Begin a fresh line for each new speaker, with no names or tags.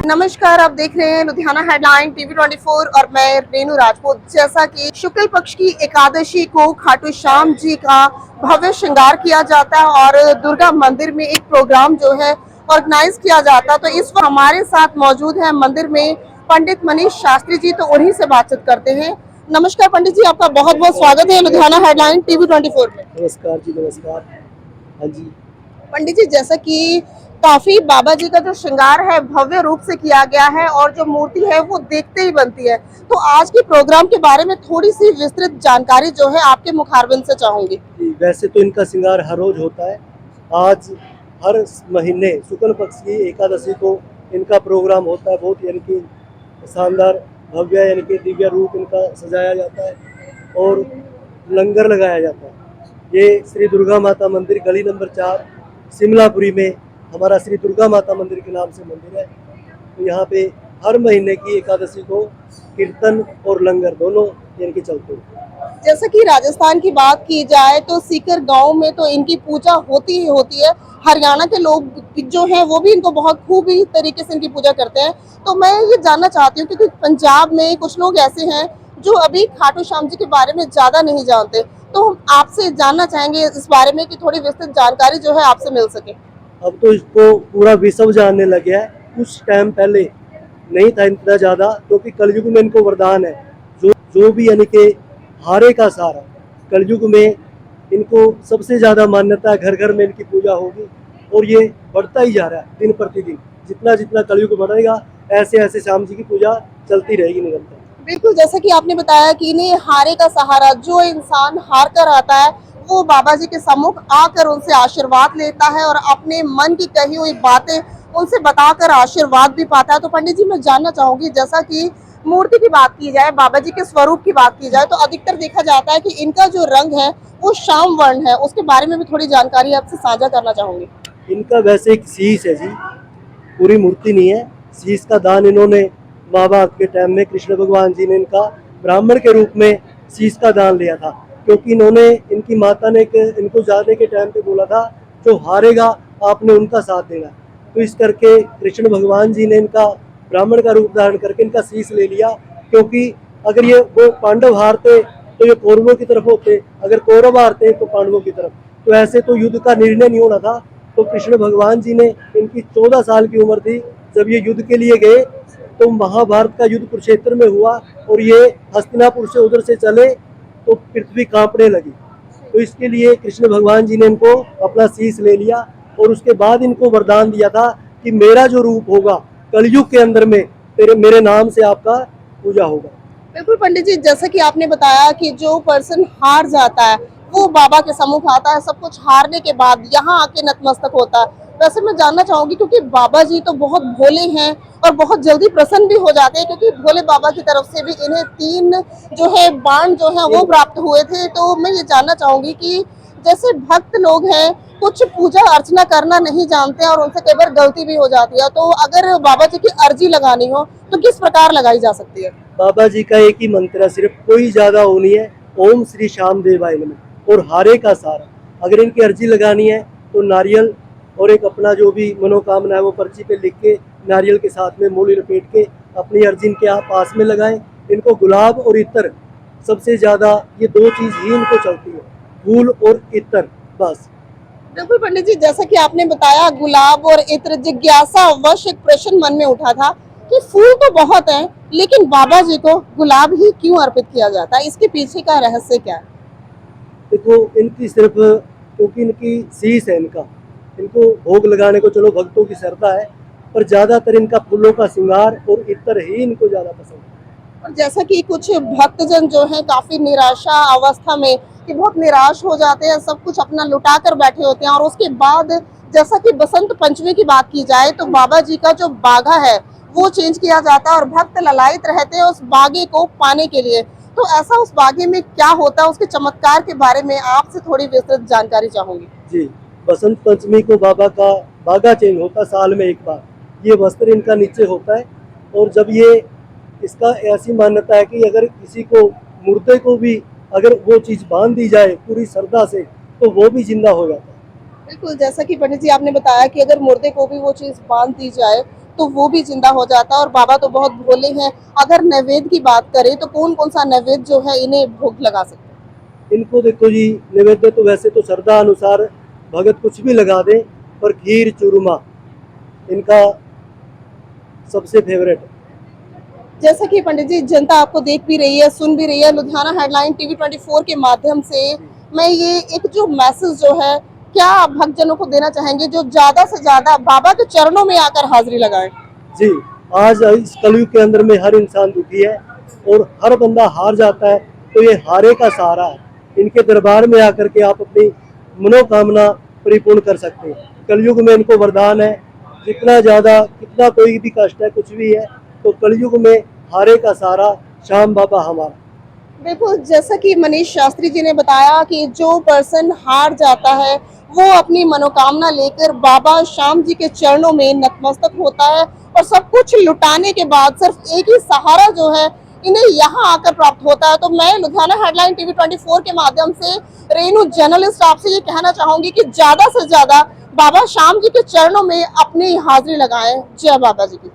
नमस्कार, आप देख रहे हैं लुधियाना हेडलाइन टीवी 24 और मैं रेनू राजपूत। जैसा कि शुक्ल पक्ष की एकादशी को खाटू श्याम जी का भव्य श्रृंगार किया जाता है और दुर्गा मंदिर में एक प्रोग्राम जो है ऑर्गेनाइज किया जाता है, तो इस वक्त हमारे साथ मौजूद है मंदिर में पंडित मनीष शास्त्री जी, तो उन्हीं से बातचीत करते हैं। नमस्कार पंडित जी, आपका बहुत बहुत स्वागत है लुधियाना हेडलाइन टीवी 24 में।
नमस्कार जी, नमस्कार। हाँ जी।
पंडित जी, जैसा कि काफी बाबा जी का जो श्रृंगार है भव्य रूप से किया गया है और जो मूर्ति है वो देखते ही बनती है, तो आज के प्रोग्राम के बारे में थोड़ी सी विस्तृत जानकारी जो है आपके मुखारबिंद से चाहूंगी।
वैसे तो इनका श्रृंगार हर रोज होता है। आज हर महीने शुक्ल पक्ष की एकादशी को इनका प्रोग्राम होता है। बहुत यानी कि शानदार भव्य यानी कि दिव्य रूप इनका सजाया जाता है और लंगर लगाया जाता है। ये श्री दुर्गा माता मंदिर गली नंबर 4 शिमलापुरी में हमारा श्री दुर्गा माता मंदिर के नाम से मंदिर है। तो यहाँ पे हर महीने की एकादशी को कीर्तन और लंगर दोनों यानी कि चलते हैं।
जैसा कि राजस्थान की बात की जाए तो सीकर गांव में तो इनकी पूजा होती ही होती है। हरियाणा के लोग जो हैं वो भी इनको बहुत खूब ही तरीके से इनकी पूजा करते हैं। तो मैं ये जानना चाहती हूँ क्योंकि पंजाब में कुछ लोग ऐसे हैं जो अभी खाटू श्याम जी के बारे में ज्यादा नहीं जानते, तो हम आपसे जानना चाहेंगे इस बारे में कि थोड़ी विस्तृत जानकारी जो है आपसे मिल सके।
अब तो इसको पूरा विश्व जानने लग गया है। कुछ टाइम पहले नहीं था इतना ज़्यादा, क्योंकि कलयुग में इनको वरदान है। जो भी यानी कि हारे का सहारा, कलयुग में इनको सबसे ज़्यादा मान्यता है। घर घर में इनकी पूजा होगी और ये बढ़ता ही जा रहा है दिन प्रतिदिन। जितना जितना कलयुग बढ़ेगा ऐसे ऐसे श्याम जी की पूजा चलती रहेगी निरंतर।
बिल्कुल, जैसा कि आपने बताया कि इन्हें हारे का सहारा, जो इंसान हार कर आता है वो बाबा जी के सम्मुख आकर उनसे आशीर्वाद लेता है और अपने मन की कही हुई बातें उनसे बताकर आशीर्वाद भी पाता है। तो पंडित जी, मैं जानना चाहूंगी, जैसा कि मूर्ति की बात की जाए, बाबा जी के स्वरूप की बात की जाए, तो अधिकतर देखा जाता है कि इनका जो रंग है वो श्याम वर्ण है। उसके बारे में भी थोड़ी जानकारी आपसे साझा करना चाहूंगी।
इनका वैसे एक शीश है जी, पूरी मूर्ति नहीं है। शीश का दान इन्होंने महाभारत के टाइम में कृष्ण भगवान जी ने इनका ब्राह्मण के रूप में शीश का दान लिया था, क्योंकि इन्होंने इनकी माता ने इनको जाने के टाइम पे बोला था जो हारेगा आपने उनका साथ देना। तो इस करके कृष्ण भगवान जी ने इनका ब्राह्मण का रूप धारण करके इनका शीश ले लिया, क्योंकि अगर ये वो पांडव हारते तो ये कौरवों की तरफ होते, अगर कौरव हारते तो पांडवों की तरफ। तो ऐसे तो युद्ध का निर्णय नहीं होना था। तो कृष्ण भगवान जी ने, इनकी 14 साल की उम्र थी जब ये युद्ध के लिए गए, तो महाभारत का युद्ध कुरुक्षेत्र में हुआ और ये हस्तिनापुर से उधर से चले तो पृथ्वी कांपने लगी। तो इसके लिए कृष्ण भगवान जी ने इनको अपना शीश ले लिया और उसके बाद इनको वरदान दिया था कि मेरा जो रूप होगा कलयुग के अंदर में मेरे नाम से आपका पूजा होगा।
बिल्कुल पंडित जी, जैसा कि आपने बताया कि जो पर्सन हार जाता है वो बाबा के सम्मुख आता है, सब कुछ हारने के बाद यहाँ आके नतमस्तक होता है। वैसे मैं जानना चाहूंगी, क्योंकि बाबा जी तो बहुत भोले हैं और बहुत जल्दी प्रसन्न भी हो जाते हैं, क्योंकि भोले बाबा की तरफ से भी इन्हें 3 जो है बाण जो है वो प्राप्त हुए थे। तो मैं ये जानना चाहूंगी कि जैसे भक्त लोग हैं, कुछ पूजा अर्चना करना नहीं जानते और उनसे कई बार गलती भी हो जाती है, तो अगर बाबा जी की अर्जी लगानी हो तो किस प्रकार लगाई जा सकती है?
बाबा जी का एक ही मंत्र है, सिर्फ कोई ज्यादा वो नहीं है। ओम श्री श्याम देवाय नमः और हारे का सारा। अगर इनकी अर्जी लगानी है तो नारियल और एक अपना जो भी मनोकामना है वो पर्ची पे लिख के नारियल के साथ में मूली लपेट के अपनी अर्जी इनके आप पास में लगाएं। इनको गुलाब और इत्र सबसे ज्यादा, ये 2 चीज ही इनको चलती है, फूल और इत्र, बस।
बिल्कुल पंडित जी, जैसा कि आपने बताया गुलाब और इत्र, जिज्ञासा वश एक प्रश्न मन में उठा था कि फूल तो बहुत हैं, लेकिन बाबा जी को गुलाब ही क्यों अर्पित किया जाता है? इसके पीछे का रहस्य क्या है?
देखो, इनकी सिर्फ क्योंकि इनकी शीश है, इनको भोग लगाने को चलो भक्तों की श्रद्धा है, पर ज्यादातर इनका फूलों का श्रृंगार और इत्र ही इनको ज्यादा पसंद है।
और जैसा कि कुछ भक्तजन जो है काफी निराशा अवस्था में, कि बहुत निराश हो जाते हैं, सब कुछ अपना लुटा कर बैठे होते हैं और उसके बाद जैसा कि बसंत पंचमी की बात की जाए तो बाबा जी का जो बागा है वो चेंज किया जाता है और भक्त ललायित रहते हैं उस बागे को पाने के लिए। तो ऐसा उस बागे में क्या होता है, उसके चमत्कार के बारे में आपसे थोड़ी विस्तृत जानकारी चाहूंगी।
जी, बसंत पंचमी को बाबा का बागा चेंज होता साल में एक बार। ये वस्त्र इनका नीचे होता है और जब ये, इसका ऐसी मान्यता है कि अगर किसी को, मुर्दे को भी अगर वो चीज बांध दी जाए पूरी श्रद्धा से तो वो भी जिंदा हो जाता है।
बिल्कुल, जैसा कि पंडित जी आपने बताया कि अगर मुर्दे को भी वो चीज बांध दी जाए तो वो भी जिंदा हो जाता है। और बाबा तो बहुत भोले हैं। अगर नैवेद्य की बात करें तो कौन कौन सा नैवेद्य जो है इन्हें भोग लगा सकते हैं?
इनको देखो जी, नैवेद्य तो वैसे तो श्रद्धा अनुसार भगत कुछ भी लगा दे, पर खीर चूरमा इनका सबसे फेवरेट है।
जैसा कि पंडित जी जनता आपको देख भी रही है, सुन भी रही है, लुधियाना हेडलाइन टीवी 24 के माध्यम से मैं ये एक जो मैसेज जो है क्या आप भक्तजनों को देना चाहेंगे जो ज्यादा से ज्यादा बाबा के चरणों में आकर हाजिरी लगाएं?
जी, आज इस कलयुग के अंदर में हर इंसान दुखी है और हर बंदा हार जाता है, तो ये हारे का सहारा है। इनके दरबार में आकर के आप अपनी मनोकामना परिपूर्ण कर सकते हैं। कलयुग में इनको वरदान है, जितना ज़्यादा कितना कोई भी कष्ट है कुछ भी है, तो कलयुग में हारे का सहारा श्याम बाबा हमारा।
बिल्कुल, जैसा कि मनीष शास्त्री जी ने बताया कि जो पर्सन हार जाता है वो अपनी मनोकामना लेकर बाबा श्याम जी के चरणों में नतमस्तक होता है और सब कुछ लुटाने के बाद सिर्फ एक ही सहारा जो है इन्हें यहाँ आकर प्राप्त होता है। तो मैं लुधियाना हेडलाइन टीवी 24 के माध्यम से रेनू जर्नलिस्ट आपसे ये कहना चाहूंगी कि ज्यादा से ज्यादा बाबा श्याम जी के चरणों में अपनी हाजिरी लगाएं। जय बाबा जी की।